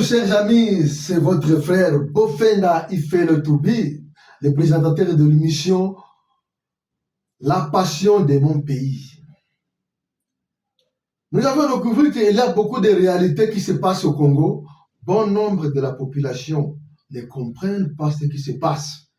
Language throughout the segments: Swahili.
chers amis, c'est votre frère Bofenda Ifele Toubi, le présentateur de l'émission La passion de mon pays. Nous avons découvert qu'il y a beaucoup de réalités qui se passent au Congo. Bon nombre de la population ne comprennent pas ce qui se passe.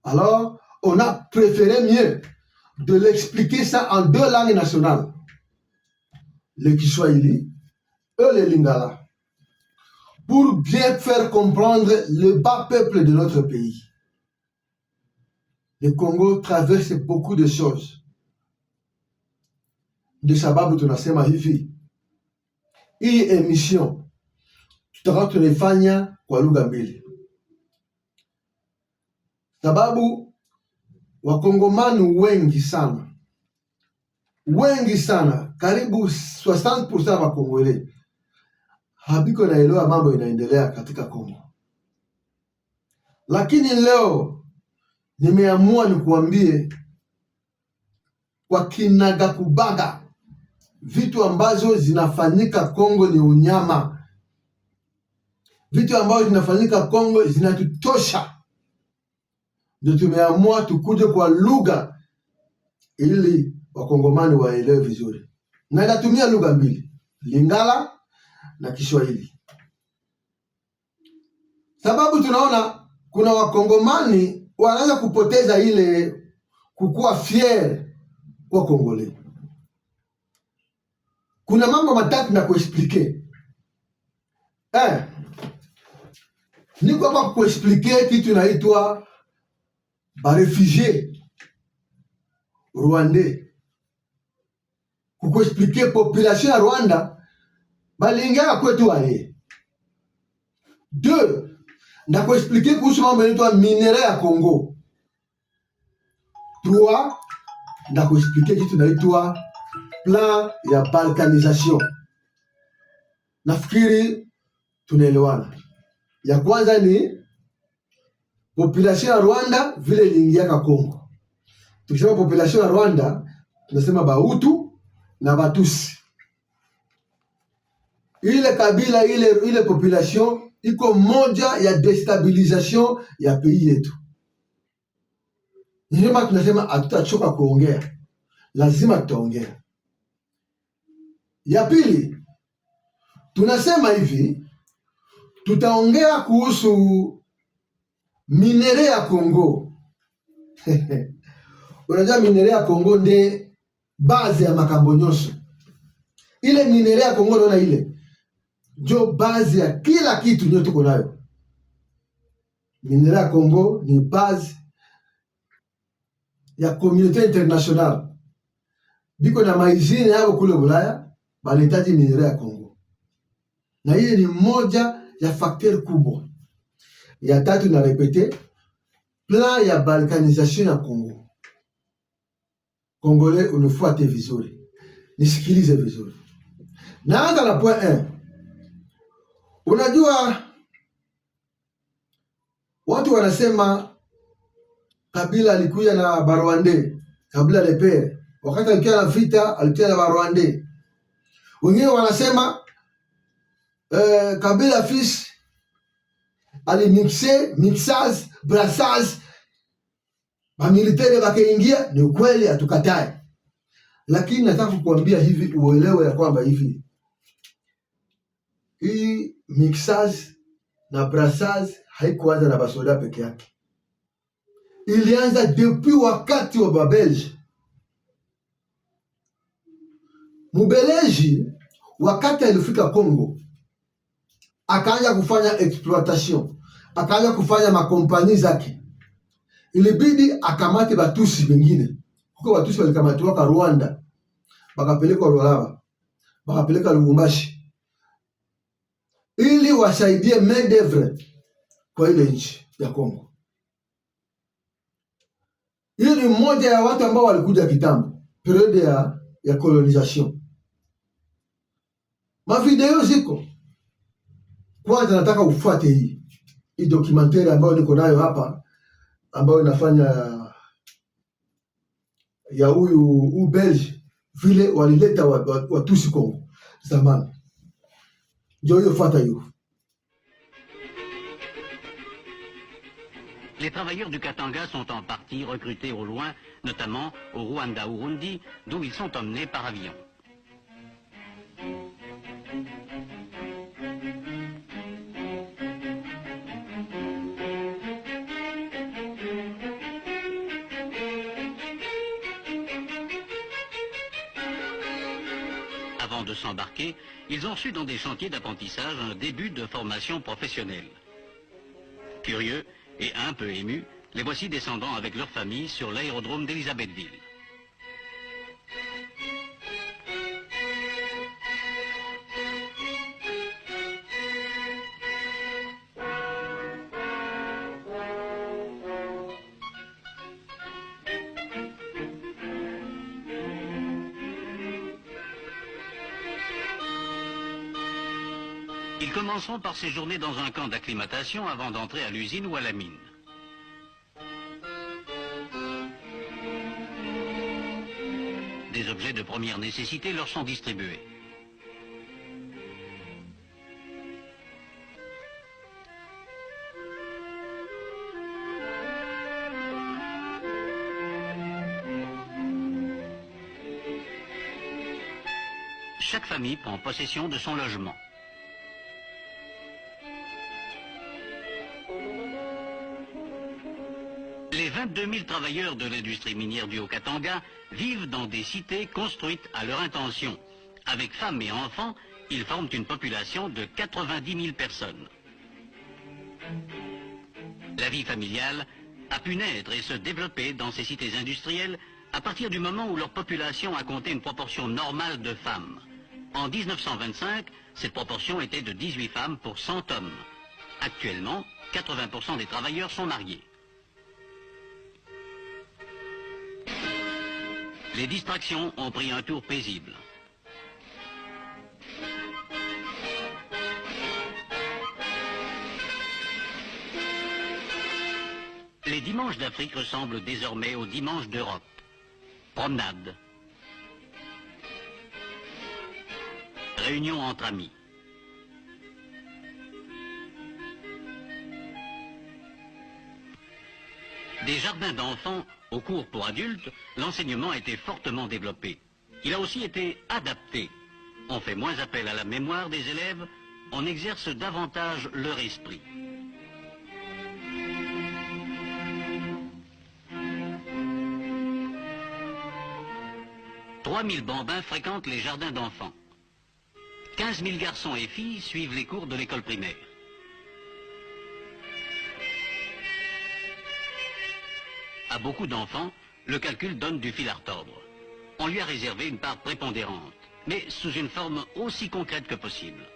Alors, on a préféré mieux de l'expliquer ça en deux langues nationales. Le Kiswahili et le Lingala. Pour bien faire comprendre le bas peuple de notre pays. Le Congo traverse beaucoup de choses. De sababu tunasema hivi. Hii emission tutakuwa tunaifanya kwa lugha mbili. Sababu wakongomani wengi sana, karibu 60% wa Kongole habiko naelewa mambo inaendelea katika Kongo. Lakini leo nimeamua nikuambie kwa kinagakubaga vitu ambazo zinafanyika Kongo ni unyama. Vitu ambazo zinafanyika Kongo zinatutosha. Ndio tumeamua tukuje kwa lugha ili wakongomani waelewe vizuri. Na inatumia lugha mbili, Lingala na Kiswahili. Sababu tunaona kuna wakongomani wanaanza kupoteza ile kukuwa fier kwa Kongole. Kuna mambo matatu na kuexplike. Niko hapa kuexplike kitu inaitwa barefugie Rwandais. Kukuexplike population ya Rwanda balingia kwetu aye. 2. Na kuexplike kuhusu mambo inaitwa minere ya Congo. 3. Na kuexplike kitu inaitwa plan ya balkanisation. Nafikiri tunaelewana. Ya kwanza ni population ya Rwanda vile iliingia Kongo. Tukisema population ya Rwanda tunasema Bahutu na Batusi. Ile kabila ile population iko moja ya destabilization ya pays yetu. Ndio tunasema hatutachoka kuongea. Lazima tutaongea. Ya pili, tunasema hivi, tutaongea kuhusu minere ya Kongo. Unajua minere ya Kongo ndiye base ya makambo nyonso. Ile minere ya Kongo naona ile ndio base ya kila kitu ndio tuko nayo. Minere ya Kongo ni base ya communauté internationale. Biko na maizini yao kule Ulaya, banahitaji minere ya Kongo. Na hii ni moja ya facteur kubwa. Ya tatu na repete, plan ya balkanisation ya Kongo. Kongole unifuate vizuri. Nisikilize vizuri. Naanza na point 1. Unajua watu wanasema Kabila alikuja na Barwande, Kabila Lepere. Wakati alikuwa na vita alikuja na Barwande. Wengine wanasema Kabila fils mixage, brassage, militaire wakaingia. Ni ukweli, hatukatae. Lakini nataka kukuambia hivi uelewe ya kwamba hivi hii mixage na brassage haikuanza na basoda peke yake. Ilianza depuis wakati wa Babelge. Mubeleji wakati alifika Kongo akaanza kufanya exploitation, akaanza kufanya makompani zake. Ilibidi akamate Batusi wengine. Huko Batusi walikamatiwa kwa Rwanda, bakapeleka Rwalaba, bakapeleka Lubumbashi ili wasaidie main d'oeuvre kwa ile nchi ya Kongo. Hiyo ni mmoja ya watu ambao walikuja kitambo, periode ya colonisation. Mavideo ziko. Kwanza nataka ufuate hii documentary ambayo niko nayo hapa, ambayo inafanya ya huyu Belge vile walileta Watusi Kongo zamani. Ndio hiyo, fuata hiyo. Les travailleurs du Katanga sont en partie recrutés au loin, notamment au Rwanda-Urundi, d'où ils sont emmenés par avion. Avant de s'embarquer, ils ont reçu dans des chantiers d'apprentissage un début de formation professionnelle. Curieux et un peu émus, les voici descendant avec leur famille sur l'aérodrome d'Elisabethville. Ils commenceront par séjourner dans un camp d'acclimatation avant d'entrer à l'usine ou à la mine. Des objets de première nécessité leur sont distribués. Chaque famille prend possession de son logement. Les 22 000 travailleurs de l'industrie minière du Haut-Katanga vivent dans des cités construites à leur intention. Avec femmes et enfants, ils forment une population de 90 000 personnes. La vie familiale a pu naître et se développer dans ces cités industrielles à partir du moment où leur population a compté une proportion normale de femmes. En 1925, cette proportion était de 18 femmes pour 100 hommes. Actuellement, 80% des travailleurs sont mariés. Les distractions ont pris un tour paisible. Les dimanches d'Afrique ressemblent désormais aux dimanches d'Europe. Promenade. Réunion entre amis. Des jardins d'enfants au cours pour adultes, l'enseignement a été fortement développé. Il a aussi été adapté. On fait moins appel à la mémoire des élèves, on exerce davantage leur esprit. « 3 000 bambins fréquentent les jardins d'enfants. 15 000 garçons et filles suivent les cours de l'école primaire. À beaucoup d'enfants, le calcul donne du fil à retordre. On lui a réservé une part prépondérante, mais sous une forme aussi concrète que possible.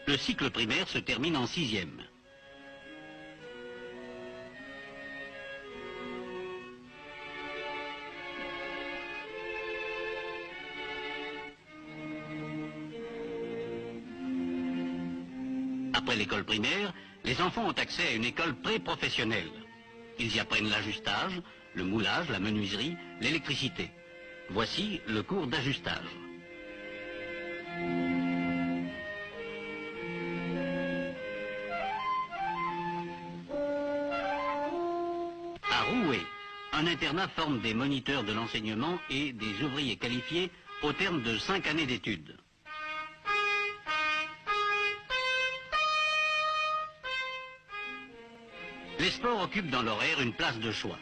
Le cycle primaire se termine en 6e. Après l'école primaire, les enfants ont accès à une école pré-professionnelle. Ils y apprennent l'ajustage, le moulage, la menuiserie, l'électricité. Voici le cours d'ajustage. À Roué, un internat forme des moniteurs de l'enseignement et des ouvriers qualifiés au terme de 5 années d'études. Les sports occupent dans l'horaire une place de choix.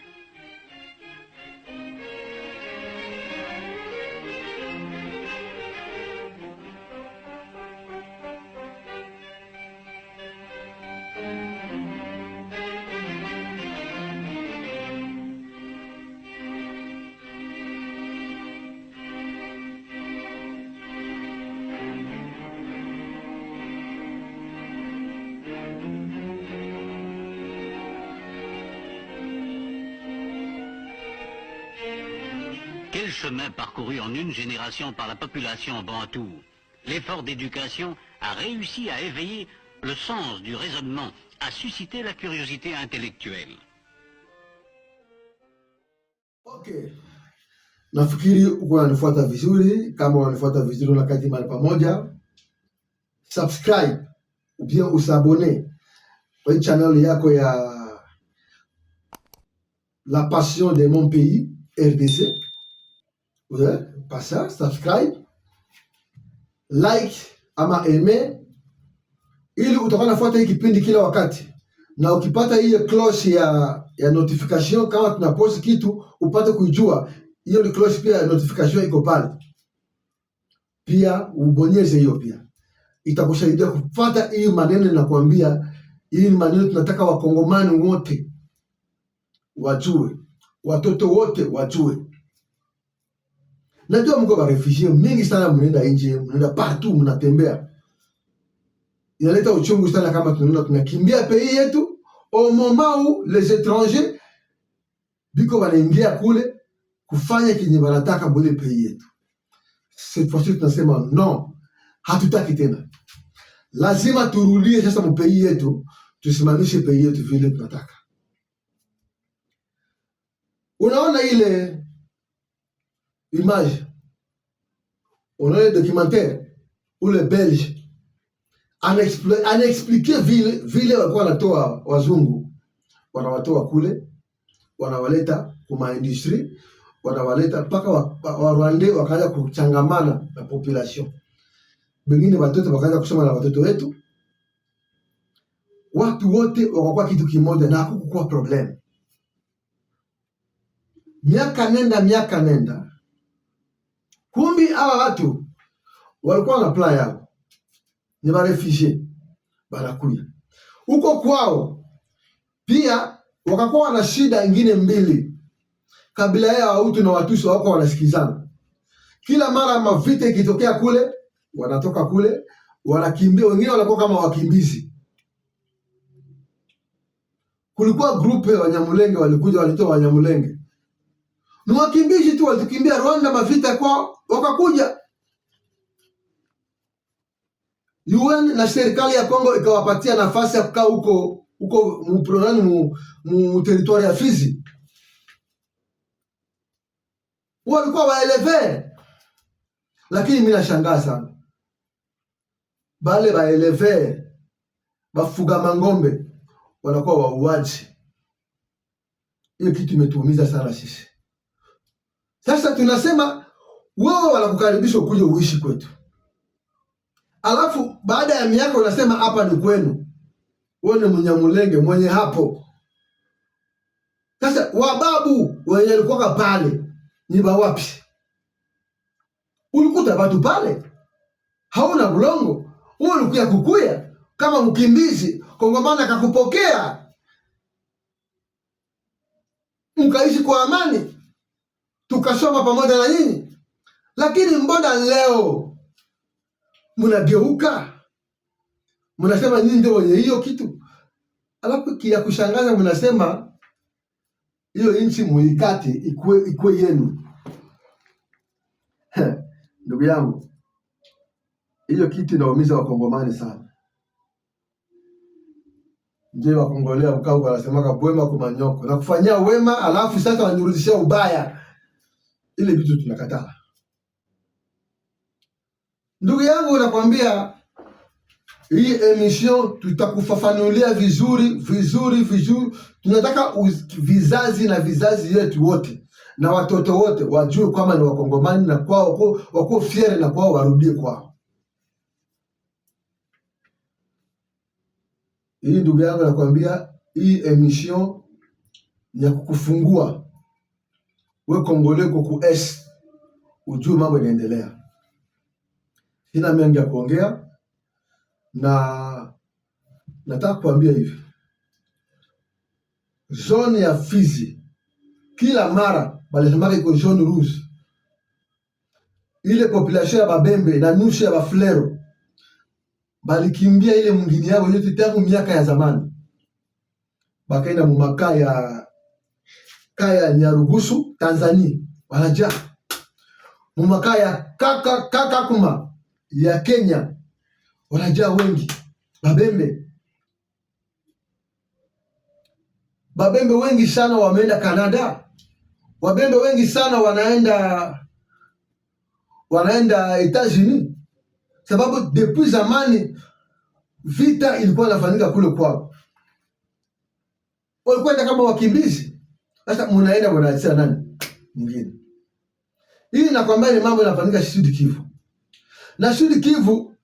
Quel chemin parcouru en une génération par la population bantoue. L'effort d'éducation a réussi à éveiller le sens du raisonnement, à susciter la curiosité intellectuelle. Okay. Nafikiri uko unanifuata vizuri. Kama unanifuata vizuri unakati mahali pamoja, subscribe pia usabone kwa channel yako ya La Passion de mon pays RDC. Ouais, pas ça, subscribe, like ama aime, ili utakuwa unafuata hii kipindi kila wakati, na ukipata hiyo cloche ya notification kama tunapost kitu upate kujua. Hiyo ni cloche pia ya notification iko pale, pia ubonyeze hiyo, pia itakusaidia kufuata hii maneno. Ninakwambia hii ni maneno tunataka wakongomani wote wajue, watoto wote wajue. Najua mko ba refugee mingi sana, mnaenda nje, mnaenda partout, mnatembea. Inaleta uchungu sana kama tunaona tunakimbia pays yetu au moment où les étrangers biko wanaingia kule kufanya kinye wanataka mbele pays yetu. Cette fois-ci tunasema non, hatutaki tena. Lazima turudie sasa mu pays yetu, tusimamishe pays yetu vile tunataka. Unaona ile image, unaona le documentaire où le Belge anaexplique vile walikuwa wanatoa wazungu, wanawatoa kule, wanawaleta kuma industrie, wanawaleta mpaka wa Rwanda wakaanza kuchangamana na population. Bengine watoto wakaanza kusoma na watoto wetu. Watu wote wakakuwa kitu kimoja na hakukuwa problem. Miaka nenda. Kumbi hawa watu walikuwa na plan yao. Ni ba refugee banakuya huko kwao, pia wakakuwa na shida ingine mbili. Kabila ya Wahutu na Watusi wako wanasikizana. Kila mara mavita ikitokea kule, wanatoka kule wanakimbia, wengine wanakuwa kama wakimbizi. Kulikuwa grupe ya Wanyamulenge walikuja, walitoa Wanyamulenge ni wakimbizi tu, walikimbia Rwanda mavita kwao, wakakuja UN na serikali ya Kongo ikawapatia nafasi ya kukaa huko mu territoire ya Fizi. Walikuwa waeleve, lakini mimi nashangaa sana bale baeleve bafuga mangombe wanakuwa wauaji. Hiyo kitu imetuumiza sana sisi. Sasa tunasema wewe wanakukaribisha ukuje uishi kwetu, alafu baada ya miaka unasema hapa ni kwenu, wewe ni Mnyamulenge mwenye hapo. Sasa wababu wenye walikuwa pale ni bawapi? Ulikuta watu pale, hauna bulongo, wewe ulikuya kukuya kama mkimbizi, Kongomani akakupokea mkaishi kwa amani, tukasoma pamoja na nyinyi. Lakini mbona leo mnageuka, mnasema nyinyi ndio wenye hiyo kitu? Alafu kia kushangaza mnasema hiyo nchi muikate ikue yenu. Ndugu yangu, hiyo kitu inaumiza Wakongomani sana. Ndio Wakongolea Bukavu wanasemaka bwema kumanyoko, na kufanyia wema alafu sasa wanirudishia ubaya. Ile vitu tunakataa. Ndugu yangu, nakwambia hii emission tutakufafanulia vizuri. Tunataka vizazi na vizazi yetu wote na watoto wote wajue kwamba ni Wakongomani, na kwao wako fiere, na kwao warudie kwao. Hii ndugu yangu, nakwambia hii emission ni ya kukufungua we Kongole ku es, ujue mambo yanaendelea. Sina mengi ya kuongea, na nataka kuambia hivi, zone ya Fizi kila mara balisema iko zone rouge. Ile population ya Babembe na nusu ya Bafulero balikimbia ile mwingine yao yote tangu miaka ya zamani, bakaenda mumakaya kaya Nyarugusu Tanzania, wanaja mumakaya Kakuma ya Kenya, wanaja wengi. Babembe wengi sana wameenda Canada, Wabembe wengi sana wanaenda Etats-Unis, sababu depuis zamani vita ilikuwa inafanyika kule kwao, walikwenda kama wakimbizi. Sasa mnaenda mnaachia nani mwingine? Hii nakwambia ni mambo yanafanyika Sud Kivu, na Sud Kivu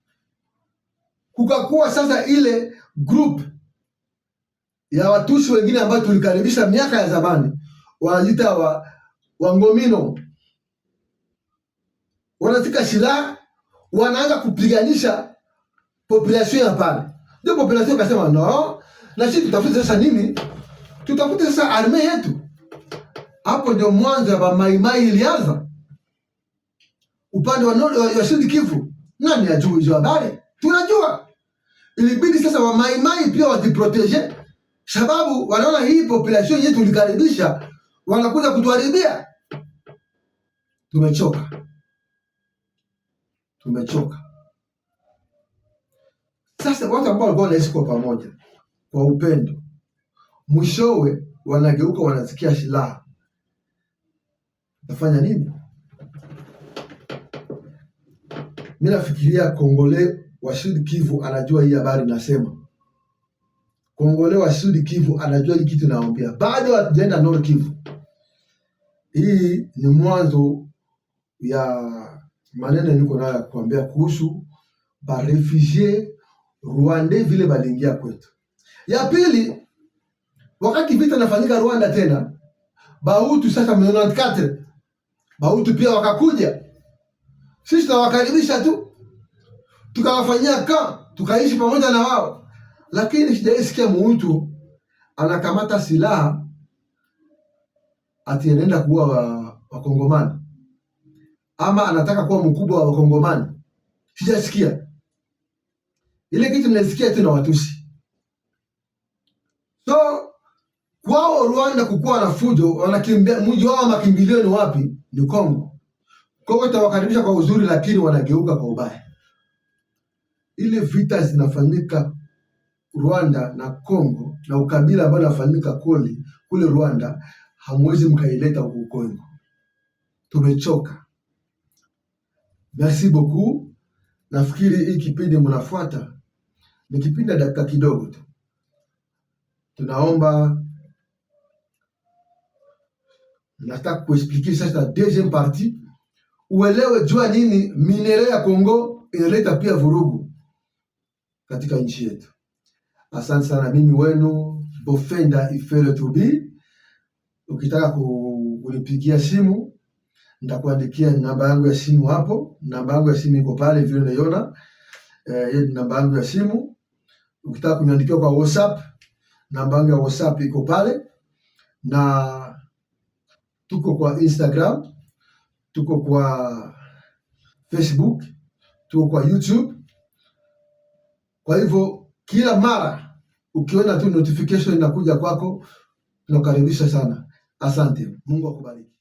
kukakuwa sasa ile group ya Watusi wengine ambao tulikaribisha miaka ya zamani, wanajiita Wangomino, wanafika silaha, wanaanza kupiganisha population ya pale. Ndio population kasema no, na sisi tutafute sasa nini? Tutafute sasa arme yetu. Hapo ndio mwanzo wa maimai ilianza upande wa Sud Kivu. Nani ajui hizo habari? Tunajua. Ilibidi sasa wa maimai pia wajiprotege, sababu wanaona hii population yetu tulikaribisha wanakuja kutuharibia. Tumechoka. Sasa watu ambao walikuwa wanaishi kwa pamoja kwa upendo, mwishowe wanageuka, wanasikia silaha. Tafanya nini? Mimi nafikiria Kongole wa Sud Kivu anajua hii habari nasema. Kongole wa Sud Kivu anajua hii kitu naambia. Bado hatujaenda Nord Kivu. Hii ni mwanzo ya maneno niko nayo kuambia kuhusu ba refugee Rwanda vile balingia kwetu. Ya pili, wakati vita nafanyika Rwanda tena, Bahutu sasa 94 Bahutu pia wakakuja. Sisi tunawakaribisha tu, tukawafanyia tukaishi pamoja na wao, lakini sijaisikia Muhutu anakamata silaha ati anaenda kuwa Wakongomani ama anataka kuwa mkubwa wa Wakongomani. Sijasikia. Ile kitu nilisikia tu na Watusi. So kwao Rwanda kukuwa na fujo, wanakimbia mji wao, makimbilio ni wapi? Ni Kongo. Kongo itawakaribisha kwa uzuri, lakini wanageuka kwa ubaya. Ile vita zinafanyika Rwanda na Kongo na ukabila ambao unafanyika kule Rwanda, hamwezi mkaileta huko Kongo. Tumechoka. Merci beaucoup. Nafikiri hii kipindi mnafuata ni kipindi dakika kidogo tu. Tunaomba, nataka kuexpliquer sasa deuxième partie, uelewe jua nini minere ya Kongo inaleta pia vurugu katika nchi yetu. Asante sana, mimi wenu Bofenda Ifere Tubi. Ukitaka kunipigia simu, nitakuandikia namba yangu ya simu hapo. Namba yangu ya simu iko pale vile unaiona. Namba yangu ya simu. Ukitaka kuniandikia kwa WhatsApp, namba yangu ya WhatsApp iko pale. Na tuko kwa Instagram, tuko kwa Facebook, tuko kwa YouTube. Kwa hivyo kila mara ukiona tu notification inakuja kwako, tunakaribisha sana. Asante. Mungu akubariki.